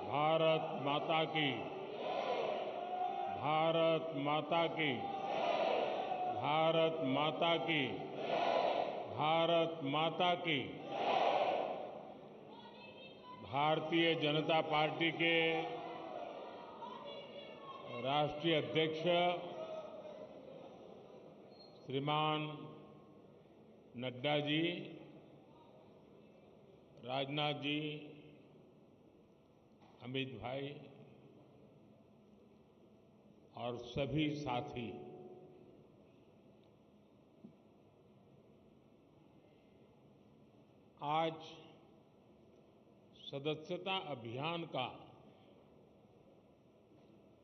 भारत माता की, भारत माता की, भारत माता की, भारत माता की। भारतीय जनता पार्टी के राष्ट्रीय अध्यक्ष श्रीमान नड्डा जी, राजनाथ जी, अमित भाई और सभी साथी, आज सदस्यता अभियान का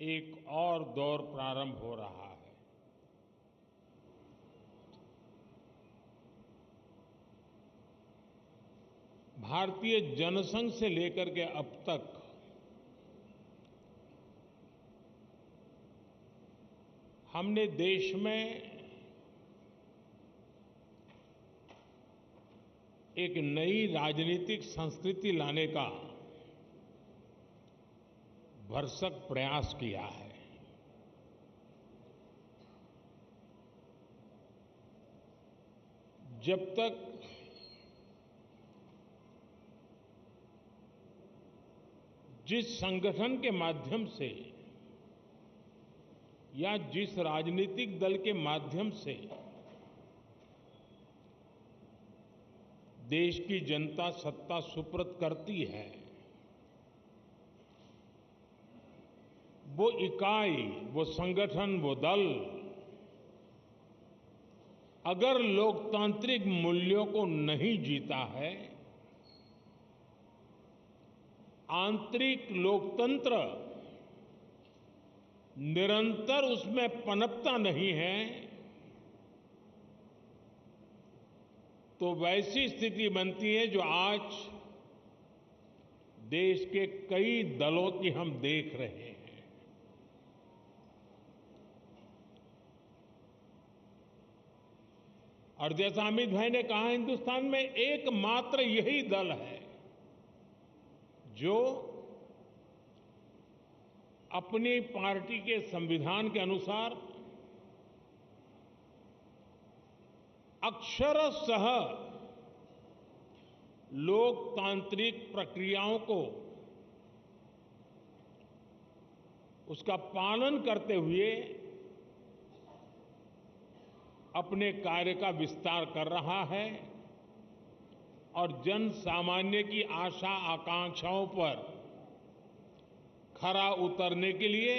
एक और दौर प्रारंभ हो रहा है। भारतीय जनसंघ से लेकर के अब तक हमने देश में एक नई राजनीतिक संस्कृति लाने का भरसक प्रयास किया है। जब तक जिस संगठन के माध्यम से या जिस राजनीतिक दल के माध्यम से देश की जनता सत्ता सुपुर्द करती है, वो इकाई, वो संगठन, वो दल अगर लोकतांत्रिक मूल्यों को नहीं जीता है, आंतरिक लोकतंत्र निरंतर उसमें पनपता नहीं है, तो वैसी स्थिति बनती है जो आज देश के कई दलों की हम देख रहे हैं। और जैसा अमित भाई ने कहा, हिंदुस्तान में एकमात्र यही दल है जो अपनी पार्टी के संविधान के अनुसार अक्षरशः लोकतांत्रिक प्रक्रियाओं को उसका पालन करते हुए अपने कार्य का विस्तार कर रहा है और जन सामान्य की आशा आकांक्षाओं पर खरा उतरने के लिए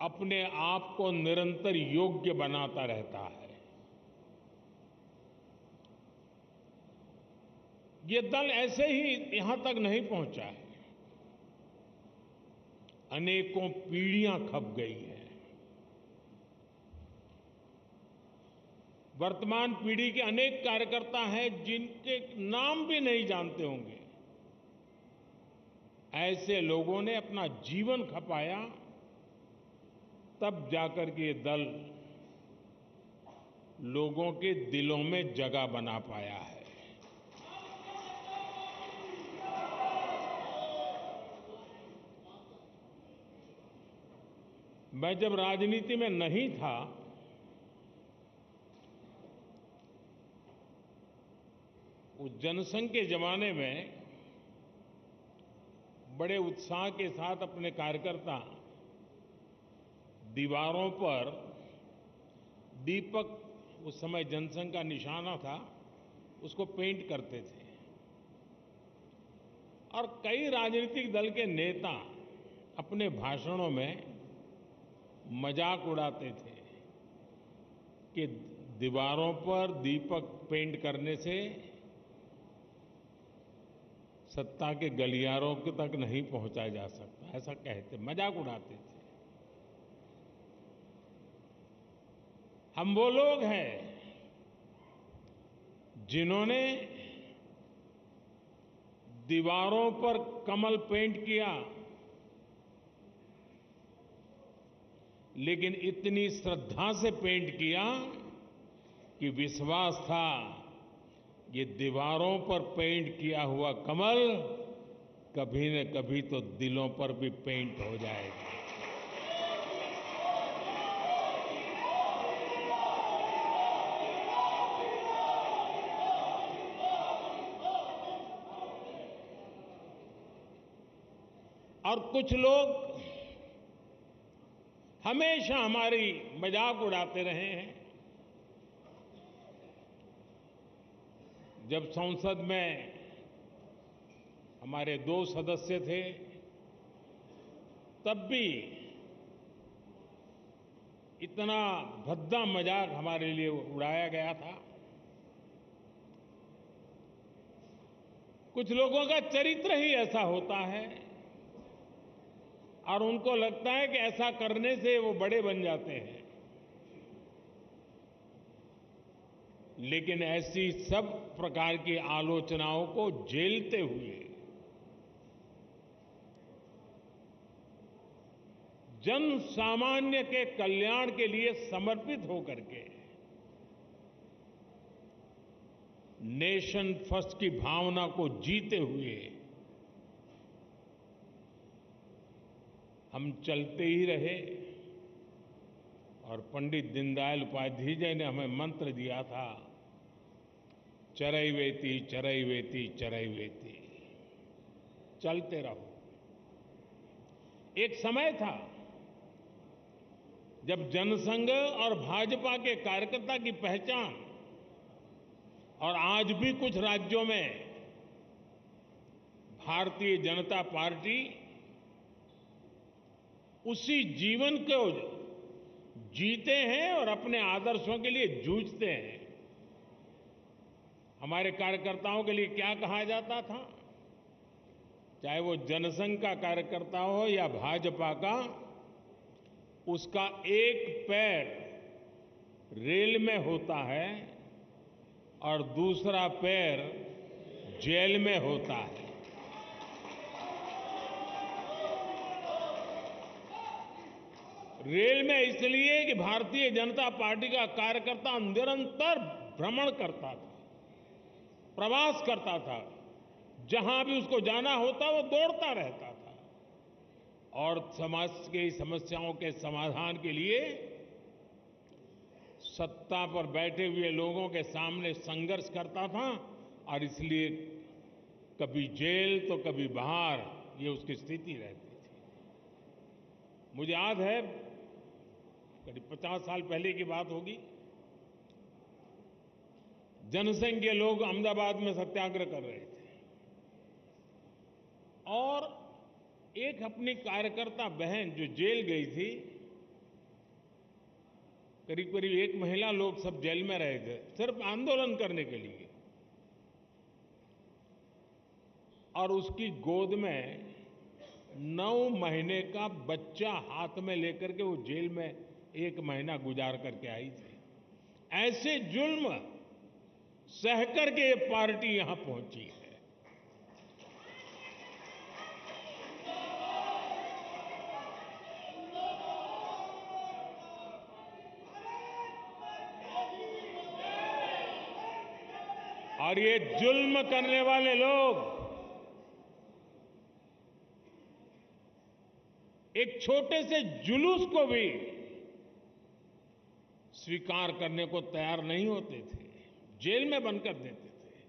अपने आप को निरंतर योग्य बनाता रहता है। ये दल ऐसे ही यहां तक नहीं पहुंचा है, अनेकों पीढ़ियां खप गई है। वर्तमान पीढ़ी के अनेक कार्यकर्ता हैं जिनके नाम भी नहीं जानते होंगे। ऐसे लोगों ने अपना जीवन खपाया, तब जाकर के ये दल लोगों के दिलों में जगह बना पाया है। मैं जब राजनीति में नहीं था, उस जनसंघ के जमाने में बड़े उत्साह के साथ अपने कार्यकर्ता दीवारों पर दीपक, उस समय जनसंघ का निशाना था, उसको पेंट करते थे। और कई राजनीतिक दल के नेता अपने भाषणों में मजाक उड़ाते थे कि दीवारों पर दीपक पेंट करने से सत्ता के गलियारों तक नहीं पहुंचाया जा सकता, ऐसा कहते, मजाक उड़ाते थे। हम वो लोग हैं जिन्होंने दीवारों पर कमल पेंट किया, लेकिन इतनी श्रद्धा से पेंट किया कि विश्वास था ये दीवारों पर पेंट किया हुआ कमल कभी न कभी तो दिलों पर भी पेंट हो जाएगी। और कुछ लोग हमेशा हमारी मजाक उड़ाते रहे हैं। जब संसद में हमारे 2 सदस्य थे, तब भी इतना भद्दा मजाक हमारे लिए उड़ाया गया था। कुछ लोगों का चरित्र ही ऐसा होता है और उनको लगता है कि ऐसा करने से वो बड़े बन जाते हैं। लेकिन ऐसी सब प्रकार की आलोचनाओं को झेलते हुए जन सामान्य के कल्याण के लिए समर्पित होकर के नेशन फर्स्ट की भावना को जीते हुए हम चलते ही रहे। और पंडित दीनदयाल उपाध्याय जी ने हमें मंत्र दिया था, चरैवेति चरैवेति चरैवेति, चलते रहो। एक समय था जब जनसंघ और भाजपा के कार्यकर्ता की पहचान, और आज भी कुछ राज्यों में भारतीय जनता पार्टी उसी जीवन को जीते हैं और अपने आदर्शों के लिए जूझते हैं। हमारे कार्यकर्ताओं के लिए क्या कहा जाता था, चाहे वो जनसंघ का कार्यकर्ता हो या भाजपा का, उसका एक पैर रेल में होता है और दूसरा पैर जेल में होता है। रेल में इसलिए कि भारतीय जनता पार्टी का कार्यकर्ता निरंतर भ्रमण करता था, प्रवास करता था, जहां भी उसको जाना होता वो दौड़ता रहता था और समाज की समस्याओं के समाधान के लिए सत्ता पर बैठे हुए लोगों के सामने संघर्ष करता था। और इसलिए कभी जेल तो कभी बाहर, ये उसकी स्थिति रहती थी। मुझे याद है, करीब 50 साल पहले की बात होगी, जनसंघ के लोग अहमदाबाद में सत्याग्रह कर रहे थे और एक अपनी कार्यकर्ता बहन जो जेल गई थी, करीब करीब 1 महीना लोग सब जेल में रहे थे सिर्फ आंदोलन करने के लिए, और उसकी गोद में 9 महीने का बच्चा हाथ में लेकर के वो जेल में 1 महीना गुजार करके आई थी। ऐसे जुल्म सहकर के ये पार्टी यहां पहुंची है। और ये जुल्म करने वाले लोग एक छोटे से जुलूस को भी स्वीकार करने को तैयार नहीं होते थे, जेल में बंद कर देते थे।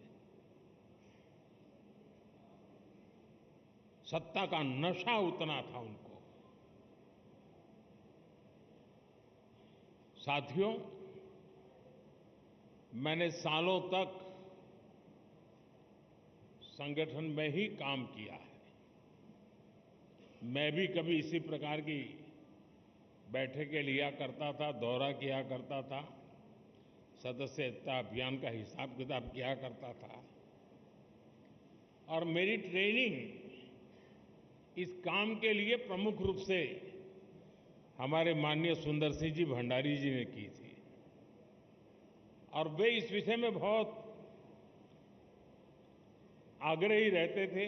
सत्ता का नशा उतना था उनको। साथियों, मैंने सालों तक संगठन में ही काम किया है। मैं भी कभी इसी प्रकार की बैठकें लिया करता था, दौरा किया करता था, सदस्यता अभियान का हिसाब किताब किया करता था। और मेरी ट्रेनिंग इस काम के लिए प्रमुख रूप से हमारे माननीय सुंदर सिंह जी भंडारी जी ने की थी और वे इस विषय में बहुत आग्रही रहते थे।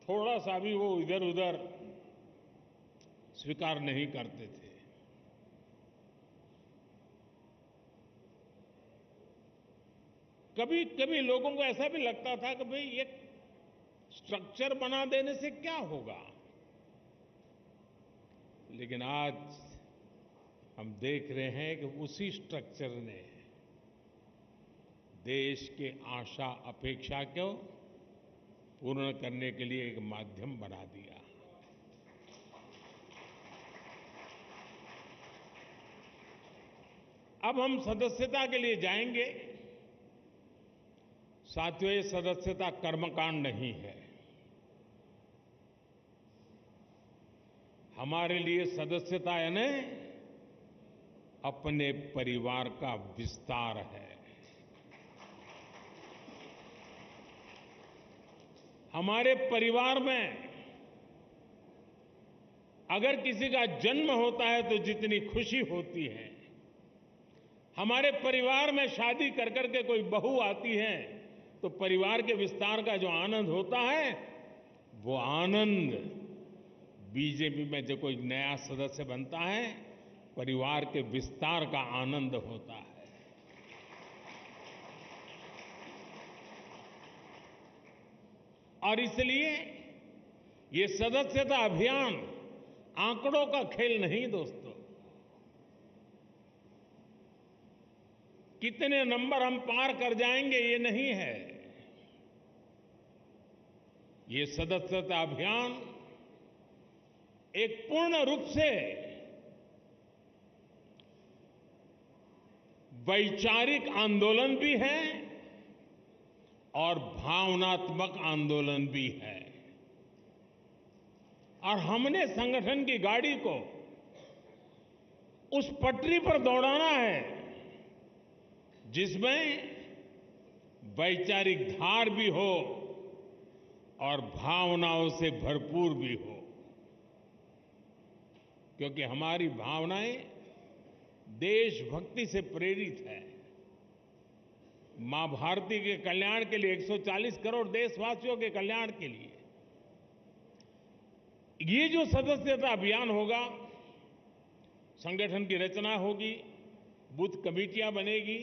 थोड़ा सा भी वो इधर उधर स्वीकार नहीं करते थे। कभी कभी लोगों को ऐसा भी लगता था कि भाई ये स्ट्रक्चर बना देने से क्या होगा? लेकिन आज हम देख रहे हैं कि उसी स्ट्रक्चर ने देश के आशा अपेक्षा को पूर्ण करने के लिए एक माध्यम बना दिया। अब हम सदस्यता के लिए जाएंगे। साथियों, ये सदस्यता कर्मकांड नहीं है। हमारे लिए सदस्यता यानी अपने परिवार का विस्तार है। हमारे परिवार में अगर किसी का जन्म होता है तो जितनी खुशी होती है, हमारे परिवार में शादी कर करके कोई बहू आती है तो परिवार के विस्तार का जो आनंद होता है, वो आनंद बीजेपी में जो कोई नया सदस्य बनता है, परिवार के विस्तार का आनंद होता है। और इसलिए ये सदस्यता अभियान आंकड़ों का खेल नहीं दोस्तों। कितने नंबर हम पार कर जाएंगे ये नहीं है। ये सदस्यता अभियान एक पूर्ण रूप से वैचारिक आंदोलन भी है और भावनात्मक आंदोलन भी है। और हमने संगठन की गाड़ी को उस पटरी पर दौड़ाना है जिसमें वैचारिक धार भी हो और भावनाओं से भरपूर भी हो, क्योंकि हमारी भावनाएं देशभक्ति से प्रेरित है। मां भारती के कल्याण के लिए, 140 करोड़ देशवासियों के कल्याण के लिए ये जो सदस्यता अभियान होगा, संगठन की रचना होगी, बूथ कमेटियां बनेगी।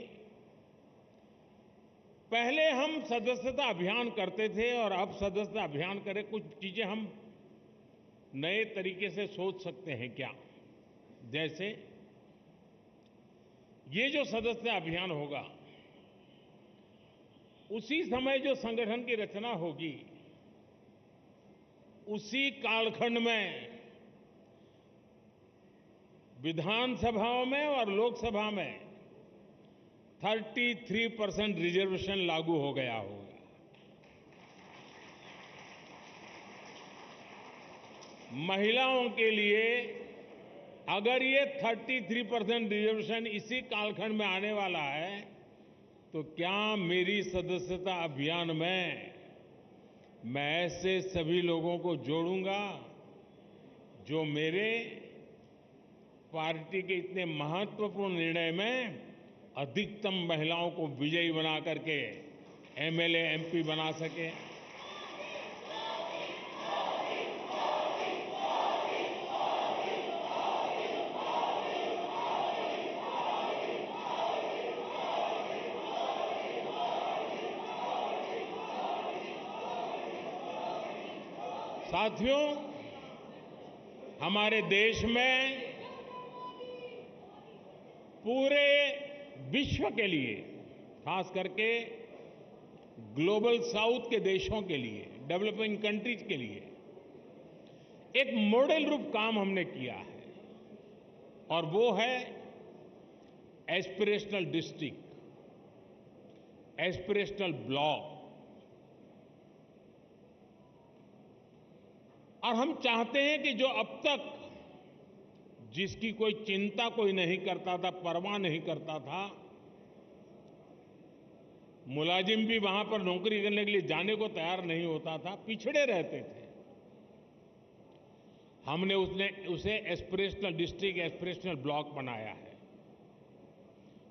पहले हम सदस्यता अभियान करते थे और अब सदस्यता अभियान करें, कुछ चीजें हम नए तरीके से सोच सकते हैं क्या? जैसे ये जो सदस्यता अभियान होगा, उसी समय जो संगठन की रचना होगी, उसी कालखंड में विधानसभाओं में और लोकसभा में 33% रिजर्वेशन लागू हो गया होगा। महिलाओं के लिए अगर ये 33% रिजर्वेशन इसी कालखंड में आने वाला है, तो क्या मेरी सदस्यता अभियान में मैं ऐसे सभी लोगों को जोड़ूंगा जो मेरे पार्टी के इतने महत्वपूर्ण निर्णय में अधिकतम महिलाओं को विजयी बना करके एमएलए, एमपी बना सके? साथियों, हमारे देश में पूरे विश्व के लिए, खास करके ग्लोबल साउथ के देशों के लिए, डेवलपिंग कंट्रीज के लिए एक मॉडल रूप काम हमने किया है, और वो है एस्पिरेशनल डिस्ट्रिक्ट, एस्पिरेशनल ब्लॉक। और हम चाहते हैं कि जो अब तक जिसकी कोई चिंता कोई नहीं करता था, परवाह नहीं करता था, मुलाजिम भी वहां पर नौकरी करने के लिए जाने को तैयार नहीं होता था, पिछड़े रहते थे, हमने उसे एस्पिरेशनल डिस्ट्रिक्ट, एस्पिरेशनल ब्लॉक बनाया है।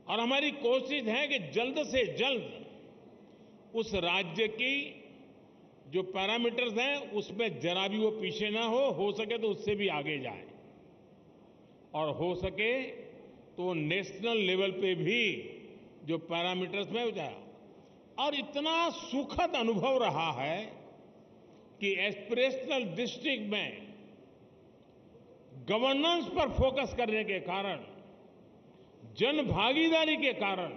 और हमारी कोशिश है कि जल्द से जल्द उस राज्य की जो पैरामीटर्स हैं उसमें जरा भी वो पीछे ना हो सके तो उससे भी आगे जाए, और हो सके तो नेशनल लेवल पे भी जो पैरामीटर्स में हो जाए। और इतना सुखद अनुभव रहा है कि एस्पिरेशनल डिस्ट्रिक्ट में गवर्नेंस पर फोकस करने के कारण, जन भागीदारी के कारण,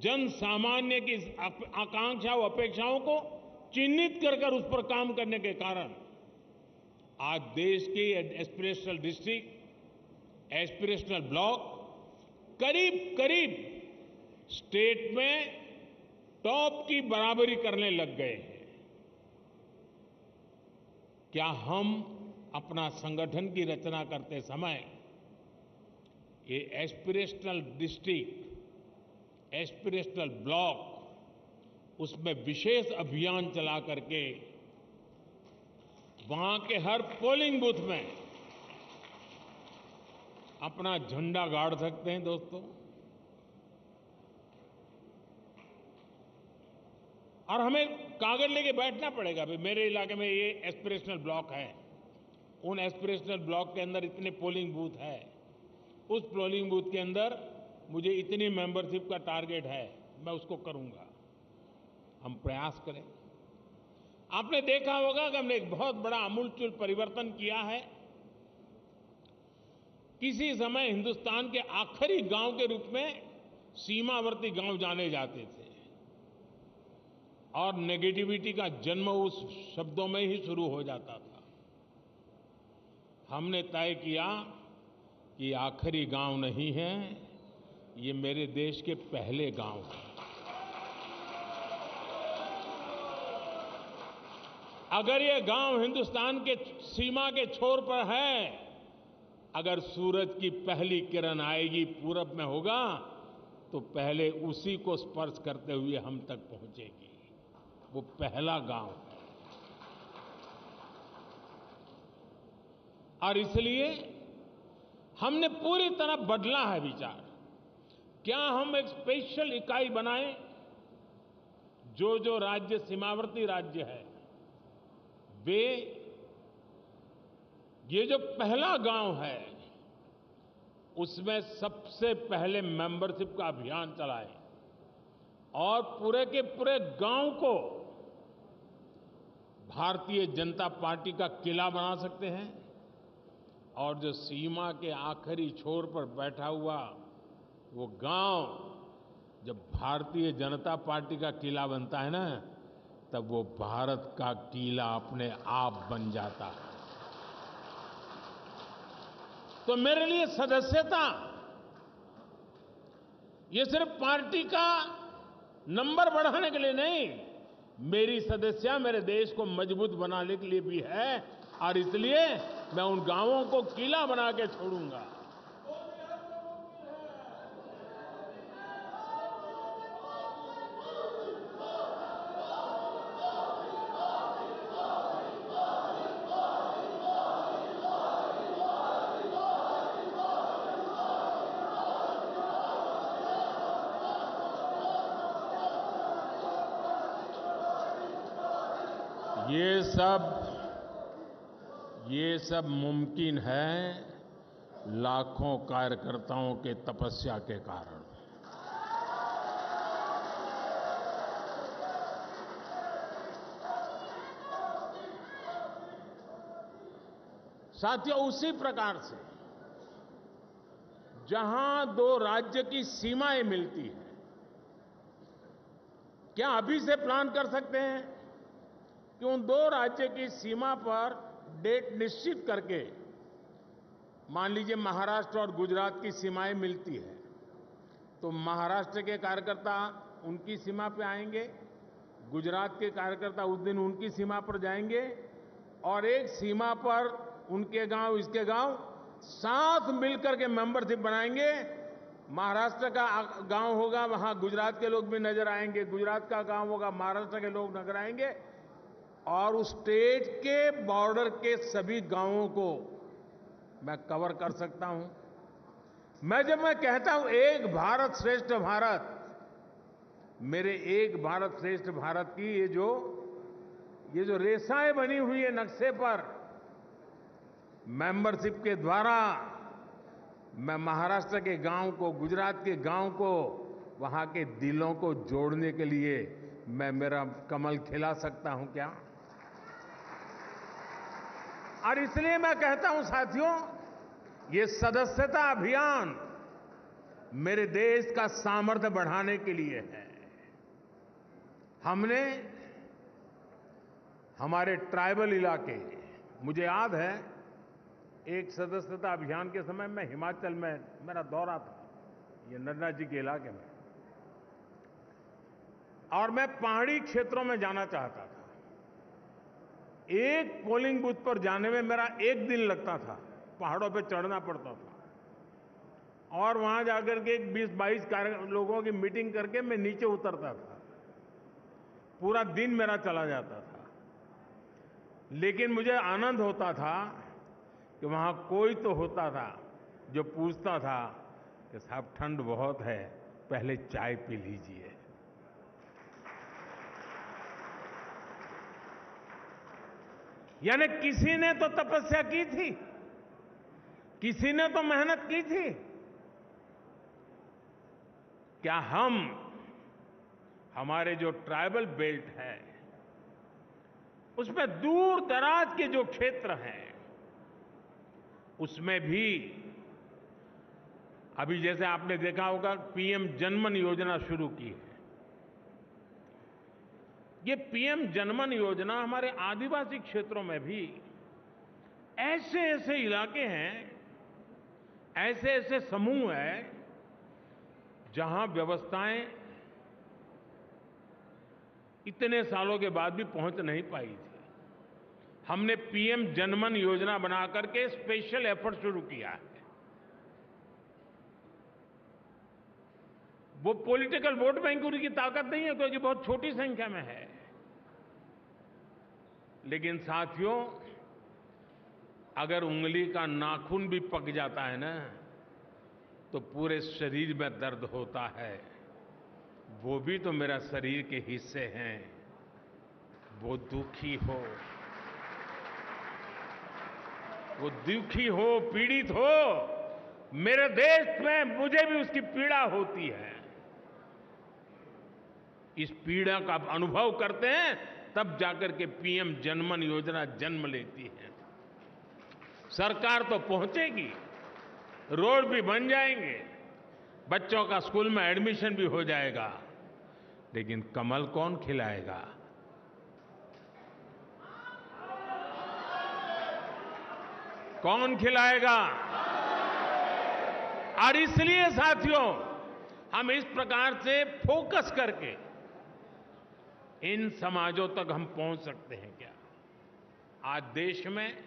जन सामान्य की आकांक्षा और अपेक्षाओं को चिन्हित कर उस पर काम करने के कारण आज देश के एस्पिरेशनल डिस्ट्रिक्ट, एस्पिरेशनल ब्लॉक करीब करीब स्टेट में टॉप की बराबरी करने लग गए हैं। क्या हम अपना संगठन की रचना करते समय ये एस्पिरेशनल डिस्ट्रिक्ट, एस्पिरेशनल ब्लॉक, उसमें विशेष अभियान चला करके वहां के हर पोलिंग बूथ में अपना झंडा गाड़ सकते हैं दोस्तों? और हमें कागज लेके बैठना पड़ेगा, भाई मेरे इलाके में ये एस्पिरेशनल ब्लॉक है, उन एस्पिरेशनल ब्लॉक के अंदर इतने पोलिंग बूथ है, उस पोलिंग बूथ के अंदर मुझे इतनी मेंबरशिप का टारगेट है, मैं उसको करूंगा। हम प्रयास करें। आपने देखा होगा कि हमने एक बहुत बड़ा आमूलचूल परिवर्तन किया है। किसी समय हिंदुस्तान के आखिरी गांव के रूप में सीमावर्ती गांव जाने जाते थे और नेगेटिविटी का जन्म उस शब्दों में ही शुरू हो जाता था। हमने तय किया कि आखिरी गांव नहीं है, ये मेरे देश के पहले गांव हैं। अगर ये गांव हिंदुस्तान के सीमा के छोर पर है, अगर सूरज की पहली किरण आएगी पूरब में होगा, तो पहले उसी को स्पर्श करते हुए हम तक पहुंचेगी। वो पहला गांव है। और इसलिए हमने पूरी तरह बदला है विचार। क्या हम एक स्पेशल इकाई बनाएं? जो जो राज्य सीमावर्ती राज्य है, वे ये जो पहला गांव है उसमें सबसे पहले मेंबरशिप का अभियान चलाएं और पूरे के पूरे गांव को भारतीय जनता पार्टी का किला बना सकते हैं। और जो सीमा के आखिरी छोर पर बैठा हुआ वो गांव जब भारतीय जनता पार्टी का किला बनता है ना, तब वो भारत का किला अपने आप बन जाता है। तो मेरे लिए सदस्यता ये सिर्फ पार्टी का नंबर बढ़ाने के लिए नहीं, मेरी सदस्यता मेरे देश को मजबूत बनाने के लिए भी है। और इसलिए मैं उन गांवों को किला बना के छोड़ूंगा। ये सब मुमकिन है लाखों कार्यकर्ताओं के तपस्या के कारण। साथियों, उसी प्रकार से जहां दो राज्य की सीमाएं मिलती हैं, क्या अभी से प्लान कर सकते हैं कि उन दो राज्य की सीमा पर डेट निश्चित करके, मान लीजिए महाराष्ट्र और गुजरात की सीमाएं मिलती है, तो महाराष्ट्र के कार्यकर्ता उनकी सीमा पर आएंगे, गुजरात के कार्यकर्ता उस दिन उनकी सीमा पर जाएंगे और एक सीमा पर उनके गांव इसके गांव साथ मिलकर के मेंबरशिप बनाएंगे। महाराष्ट्र का गांव होगा, वहां गुजरात के लोग भी नजर आएंगे, गुजरात का गांव होगा, महाराष्ट्र के लोग नजर आएंगे और उस स्टेट के बॉर्डर के सभी गांवों को मैं कवर कर सकता हूं। जब मैं कहता हूं एक भारत श्रेष्ठ भारत, मेरे एक भारत श्रेष्ठ भारत की ये जो रेखाएं बनी हुई है नक्शे पर, मेंबरशिप के द्वारा मैं महाराष्ट्र के गांव को, गुजरात के गांव को, वहां के दिलों को जोड़ने के लिए मैं मेरा कमल खिला सकता हूं क्या? और इसलिए मैं कहता हूं साथियों, ये सदस्यता अभियान मेरे देश का सामर्थ्य बढ़ाने के लिए है। हमने हमारे ट्राइबल इलाके, मुझे याद है एक सदस्यता अभियान के समय मैं हिमाचल में मेरा दौरा था, ये नड्डा जी के इलाके में, और मैं पहाड़ी क्षेत्रों में जाना चाहता था। एक पोलिंग बूथ पर जाने में मेरा 1 दिन लगता था, पहाड़ों पे चढ़ना पड़ता था, और वहां जाकर के 20-22 लोगों की मीटिंग करके मैं नीचे उतरता था। पूरा दिन मेरा चला जाता था, लेकिन मुझे आनंद होता था कि वहां कोई तो होता था जो पूछता था कि साहब ठंड बहुत है, पहले चाय पी लीजिए। यानी किसी ने तो तपस्या की थी, किसी ने तो मेहनत की थी। क्या हम, हमारे जो ट्राइबल बेल्ट है, उसमें दूर दराज के जो क्षेत्र हैं, उसमें भी अभी जैसे आपने देखा होगा पीएम जनमन योजना शुरू की है। ये पीएम जनमन योजना हमारे आदिवासी क्षेत्रों में भी ऐसे ऐसे इलाके हैं, ऐसे ऐसे समूह हैं जहां व्यवस्थाएं इतने सालों के बाद भी पहुंच नहीं पाई थी। हमने पीएम जनमन योजना बना करके स्पेशल एफर्ट शुरू किया है। वो पॉलिटिकल वोट बैंक की ताकत नहीं है, क्योंकि बहुत छोटी संख्या में है, लेकिन साथियों, अगर उंगली का नाखून भी पक जाता है ना, तो पूरे शरीर में दर्द होता है। वो भी तो मेरा शरीर के हिस्से हैं। वो दुखी हो, वो दुखी हो, पीड़ित हो, मेरे देश में मुझे भी उसकी पीड़ा होती है। इस पीड़ा का अनुभव करते हैं, तब जाकर के पीएम जनमन योजना जन्म लेती है। सरकार तो पहुंचेगी, रोड भी बन जाएंगे, बच्चों का स्कूल में एडमिशन भी हो जाएगा, लेकिन कमल कौन खिलाएगा? कौन खिलाएगा? और इसलिए साथियों, हम इस प्रकार से फोकस करके इन समाजों तक हम पहुंच सकते हैं क्या? आज देश में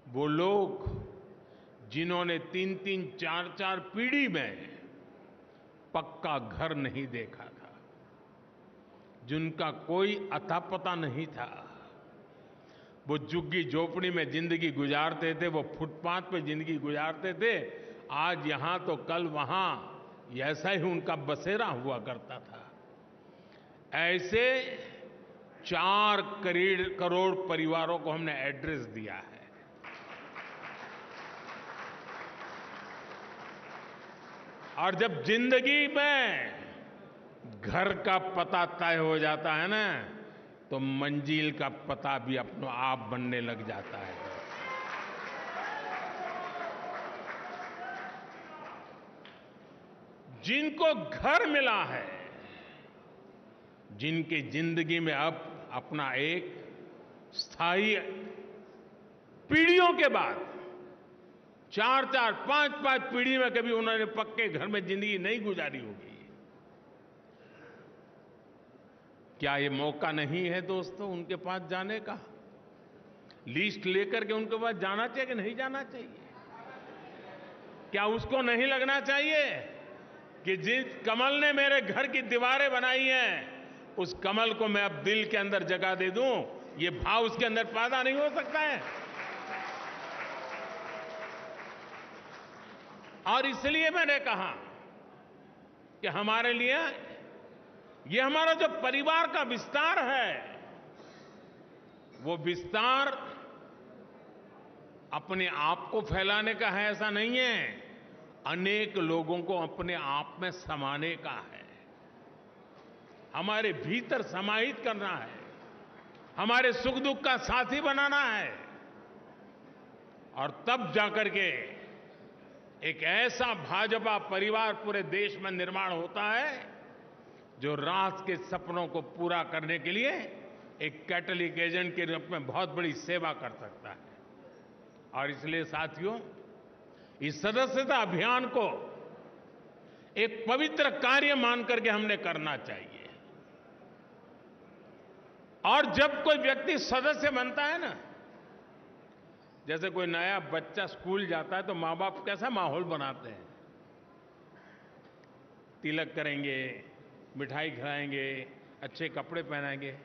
वो लोग जिन्होंने 3-3, 4-4 पीढ़ी में पक्का घर नहीं देखा था, जिनका कोई अता पता नहीं था, वो झुग्गी झोपड़ी में जिंदगी गुजारते थे, वो फुटपाथ पे जिंदगी गुजारते थे, आज यहां तो कल वहां, ऐसा ही उनका बसेरा हुआ करता था। ऐसे 4 करोड़ परिवारों को हमने एड्रेस दिया है। और जब जिंदगी में घर का पता तय हो जाता है ना, तो मंजिल का पता भी अपने आप बनने लग जाता है। जिनको घर मिला है, जिनकी जिंदगी में अब अपना एक स्थायी, पीढ़ियों के बाद 4-4, 5-5 पीढ़ी में कभी उन्होंने पक्के घर में जिंदगी नहीं गुजारी होगी, क्या ये मौका नहीं है दोस्तों उनके पास जाने का? लिस्ट लेकर के उनके पास जाना चाहिए कि नहीं जाना चाहिए? क्या उसको नहीं लगना चाहिए कि जिस कमल ने मेरे घर की दीवारें बनाई हैं, उस कमल को मैं अब दिल के अंदर जगह दे दूं? ये भाव उसके अंदर पैदा नहीं हो सकता है? और इसलिए मैंने कहा कि हमारे लिए ये हमारा जो परिवार का विस्तार है, वो विस्तार अपने आप को फैलाने का है ऐसा नहीं है, अनेक लोगों को अपने आप में समाने का है। हमारे भीतर समाहित करना है, हमारे सुख दुख का साथी बनाना है, और तब जाकर के एक ऐसा भाजपा परिवार पूरे देश में निर्माण होता है जो राष्ट्र के सपनों को पूरा करने के लिए एक कैटलिक एजेंट के रूप में बहुत बड़ी सेवा कर सकता है। और इसलिए साथियों, इस सदस्यता अभियान को एक पवित्र कार्य मान करके हमने करना चाहिए। और जब कोई व्यक्ति सदस्य बनता है ना, जैसे कोई नया बच्चा स्कूल जाता है तो माँ बाप कैसा माहौल बनाते हैं, तिलक करेंगे, मिठाई खिलाएंगे, अच्छे कपड़े पहनाएंगे,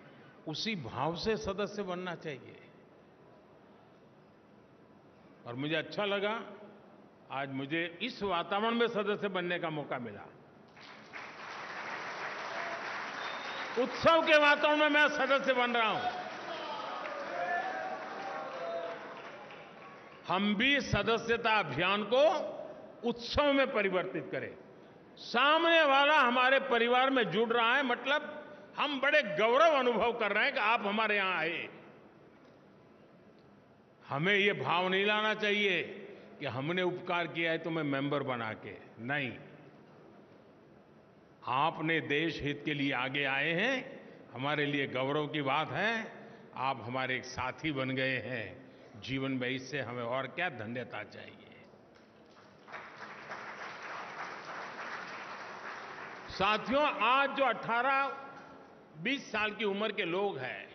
उसी भाव से सदस्य बनना चाहिए। और मुझे अच्छा लगा, आज मुझे इस वातावरण में सदस्य बनने का मौका मिला। उत्सव के वातावरण में मैं सदस्य बन रहा हूं। हम भी सदस्यता अभियान को उत्सव में परिवर्तित करें। सामने वाला हमारे परिवार में जुड़ रहा है, मतलब हम बड़े गौरव अनुभव कर रहे हैं कि आप हमारे यहां आए। हमें ये भाव नहीं लाना चाहिए कि हमने उपकार किया है तुम्हें मेंबर बना के। नहीं, आपने देश हित के लिए आगे आए हैं, हमारे लिए गौरव की बात है। आप हमारे एक साथी बन गए हैं जीवन में, इससे हमें और क्या धन्यता चाहिए। साथियों, आज जो 18-20 साल की उम्र के लोग हैं,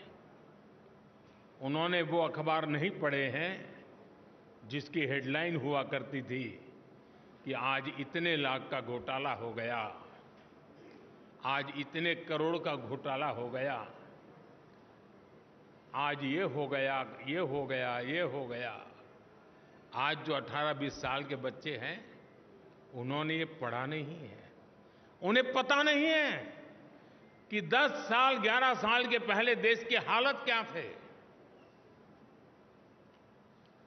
उन्होंने वो अखबार नहीं पढ़े हैं जिसकी हेडलाइन हुआ करती थी कि आज इतने लाख का घोटाला हो गया, आज इतने करोड़ का घोटाला हो गया, आज ये हो गया, ये हो गया, ये हो गया। आज जो 18-20 साल के बच्चे हैं, उन्होंने ये पढ़ा नहीं है, उन्हें पता नहीं है कि 10 साल 11 साल के पहले देश की हालत क्या थे।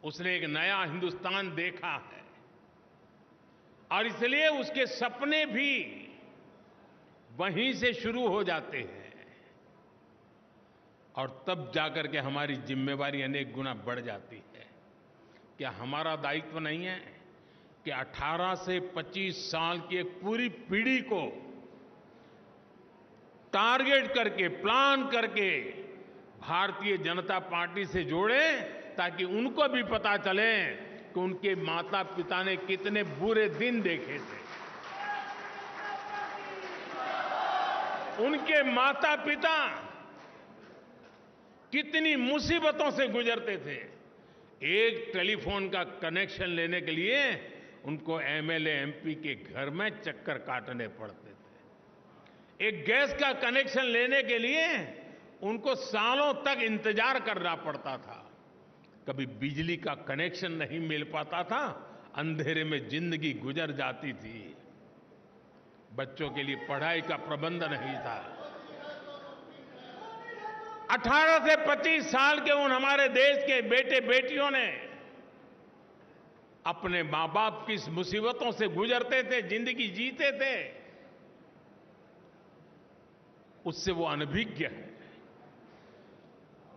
उसने एक नया हिंदुस्तान देखा है और इसलिए उसके सपने भी वहीं से शुरू हो जाते हैं, और तब जाकर के हमारी जिम्मेवारी अनेक गुना बढ़ जाती है। क्या हमारा दायित्व नहीं है कि 18 से 25 साल की एक पूरी पीढ़ी को टारगेट करके, प्लान करके भारतीय जनता पार्टी से जोड़ें, ताकि उनको भी पता चले कि उनके माता पिता ने कितने बुरे दिन देखे थे, उनके माता पिता कितनी मुसीबतों से गुजरते थे। एक टेलीफोन का कनेक्शन लेने के लिए उनको एमएलए एमपी के घर में चक्कर काटने पड़ते थे। एक गैस का कनेक्शन लेने के लिए उनको सालों तक इंतजार करना पड़ता था। कभी बिजली का कनेक्शन नहीं मिल पाता था, अंधेरे में जिंदगी गुजर जाती थी। बच्चों के लिए पढ़ाई का प्रबंध नहीं था। 18 से 25 साल के उन हमारे देश के बेटे बेटियों ने अपने मां बाप की मुसीबतों से गुजरते थे, जिंदगी जीते थे, उससे वो अनभिज्ञ है।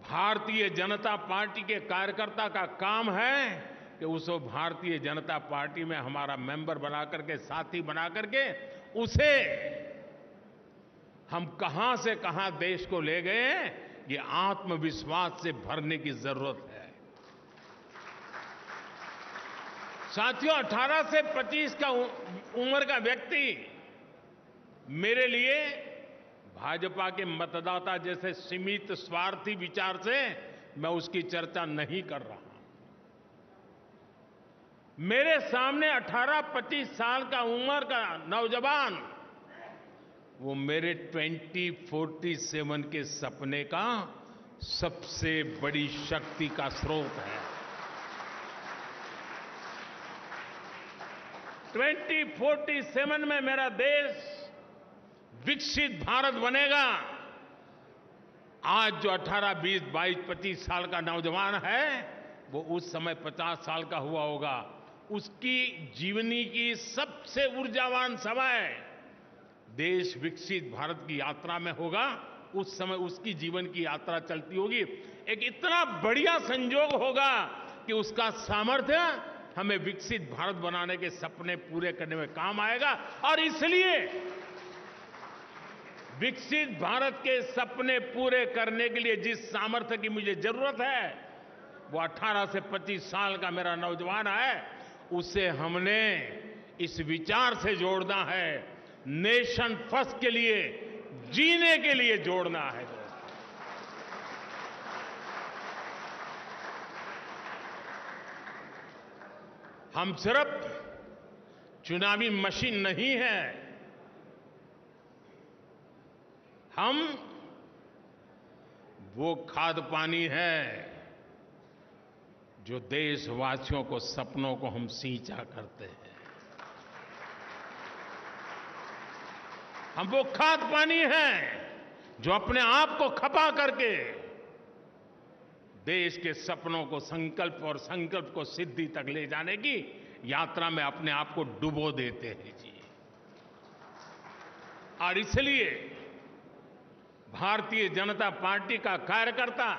भारतीय जनता पार्टी के कार्यकर्ता का काम है कि उसको भारतीय जनता पार्टी में हमारा मेंबर बना करके, साथी बना करके, उसे हम कहां से कहां देश को ले गए, ये आत्मविश्वास से भरने की जरूरत है। साथियों, 18 से 25 का उम्र का व्यक्ति मेरे लिए भाजपा के मतदाता जैसे सीमित स्वार्थी विचार से मैं उसकी चर्चा नहीं कर रहा। मेरे सामने 18-25 साल का उम्र का नौजवान, वो मेरे 2047 के सपने का सबसे बड़ी शक्ति का स्रोत है। 2047 में मेरा देश विकसित भारत बनेगा। आज जो 18, 20, 22, 25 साल का नौजवान है, वो उस समय 50 साल का हुआ होगा। उसकी जीवनी की सबसे ऊर्जावान समय देश विकसित भारत की यात्रा में होगा, उस समय उसकी जीवन की यात्रा चलती होगी। एक इतना बढ़िया संयोग होगा कि उसका सामर्थ्य हमें विकसित भारत बनाने के सपने पूरे करने में काम आएगा। और इसलिए विकसित भारत के सपने पूरे करने के लिए जिस सामर्थ्य की मुझे जरूरत है, वो 18 से 25 साल का मेरा नौजवान है, उसे हमने इस विचार से जोड़ना है, नेशन फर्स्ट के लिए, जीने के लिए जोड़ना है। हम सिर्फ चुनावी मशीन नहीं है, हम वो खाद पानी है जो देशवासियों को सपनों को हम सींचा करते हैं। हम वो खाद पानी हैं जो अपने आप को खपा करके देश के सपनों को संकल्प और संकल्प को सिद्धि तक ले जाने की यात्रा में अपने आप को डुबो देते हैं जी। और इसलिए भारतीय जनता पार्टी का कार्यकर्ता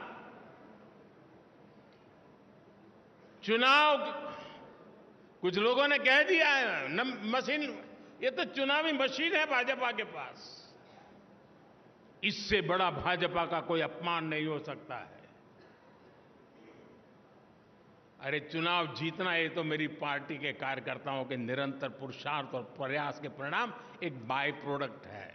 चुनाव, कुछ लोगों ने कह दिया है मशीन, ये तो चुनावी मशीन है भाजपा के पास। इससे बड़ा भाजपा का कोई अपमान नहीं हो सकता है। अरे चुनाव जीतना ये तो मेरी पार्टी के कार्यकर्ताओं के निरंतर पुरुषार्थ और प्रयास के परिणाम एक बाय प्रोडक्ट है।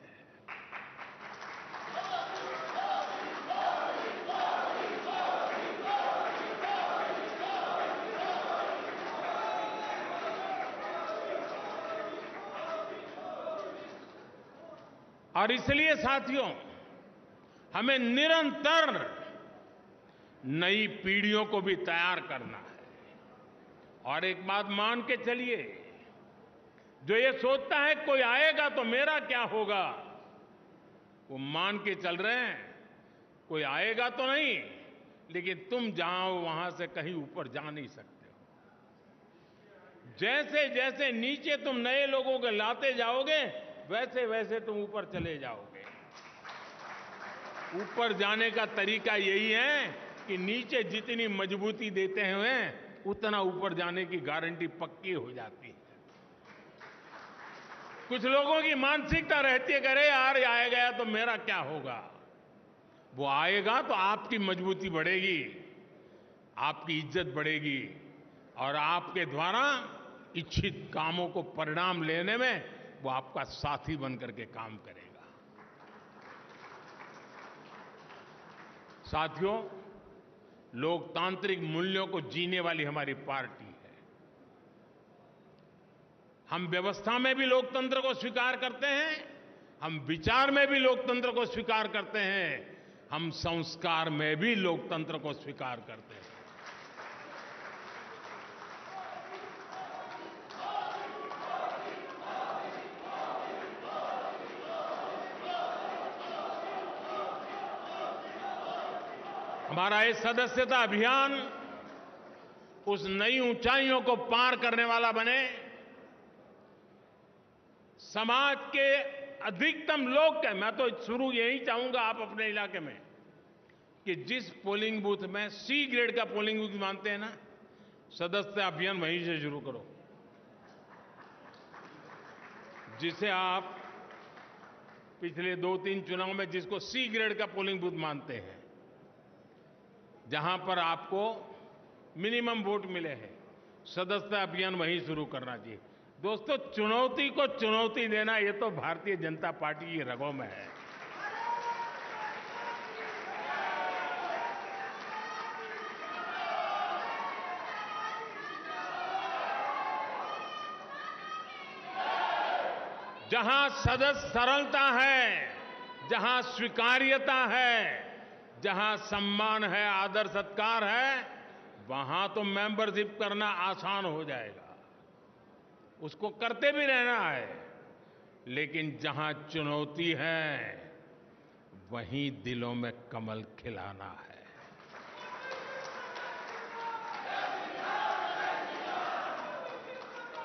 और इसलिए साथियों, हमें निरंतर नई पीढ़ियों को भी तैयार करना है। और एक बात मान के चलिए, जो ये सोचता है कोई आएगा तो मेरा क्या होगा, वो मान के चल रहे हैं कोई आएगा तो नहीं, लेकिन तुम जाओ वहां से कहीं ऊपर जा नहीं सकते हो। जैसे जैसे नीचे तुम नए लोगों को लाते जाओगे, वैसे वैसे तुम ऊपर चले जाओगे। ऊपर जाने का तरीका यही है कि नीचे जितनी मजबूती देते हैं उतना ऊपर जाने की गारंटी पक्की हो जाती है। कुछ लोगों की मानसिकता रहती है कि अरे यार आया गया तो मेरा क्या होगा। वो आएगा तो आपकी मजबूती बढ़ेगी, आपकी इज्जत बढ़ेगी और आपके द्वारा इच्छित कामों को परिणाम लेने में वो आपका साथी बनकर के काम करेगा। साथियों, लोकतांत्रिक मूल्यों को जीने वाली हमारी पार्टी है। हम व्यवस्था में भी लोकतंत्र को स्वीकार करते हैं, हम विचार में भी लोकतंत्र को स्वीकार करते हैं, हम संस्कार में भी लोकतंत्र को स्वीकार करते हैं। हमारा ये सदस्यता अभियान उस नई ऊंचाइयों को पार करने वाला बने, समाज के अधिकतम लोग के, मैं तो शुरू यही चाहूंगा आप अपने इलाके में कि जिस पोलिंग बूथ में सी ग्रेड का पोलिंग बूथ मानते हैं ना, सदस्यता अभियान वहीं से शुरू करो। जिसे आप पिछले 2-3 चुनाव में जिसको सी ग्रेड का पोलिंग बूथ मानते हैं, जहां पर आपको मिनिमम वोट मिले हैं, सदस्यता अभियान वहीं शुरू करना चाहिए। दोस्तों, चुनौती को चुनौती देना ये तो भारतीय जनता पार्टी की रगों में है। जहां सदस्य सरलता है, जहां स्वीकार्यता है, जहां सम्मान है, आदर सत्कार है, वहां तो मेंबरशिप करना आसान हो जाएगा, उसको करते भी रहना है। लेकिन जहां चुनौती है, वहीं दिलों में कमल खिलाना है।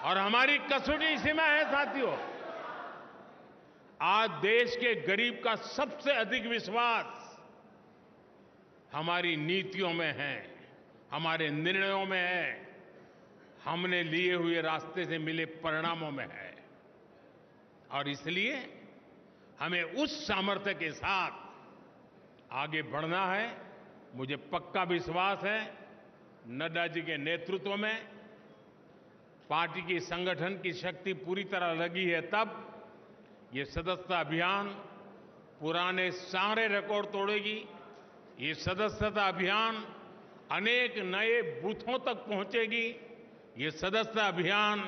और हमारी कसौटी इसी में है साथियों। आज देश के गरीब का सबसे अधिक विश्वास हमारी नीतियों में है, हमारे निर्णयों में है, हमने लिए हुए रास्ते से मिले परिणामों में है। और इसलिए हमें उस सामर्थ्य के साथ आगे बढ़ना है। मुझे पक्का विश्वास है नड्डा जी के नेतृत्व में पार्टी की संगठन की शक्ति पूरी तरह लगी है, तब ये सदस्यता अभियान पुराने सारे रिकॉर्ड तोड़ेगी। ये सदस्यता अभियान अनेक नए बूथों तक पहुंचेगी। ये सदस्यता अभियान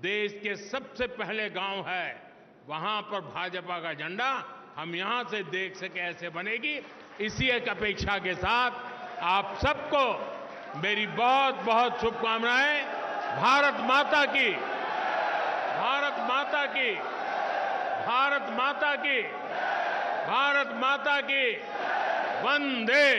देश के सबसे पहले गांव है, वहां पर भाजपा का झंडा हम यहां से देख सके ऐसे बनेगी। इसी एक अपेक्षा के साथ आप सबको मेरी बहुत बहुत शुभकामनाएं। भारत माता की, भारत माता की, भारत माता की, भारत माता की। वंदे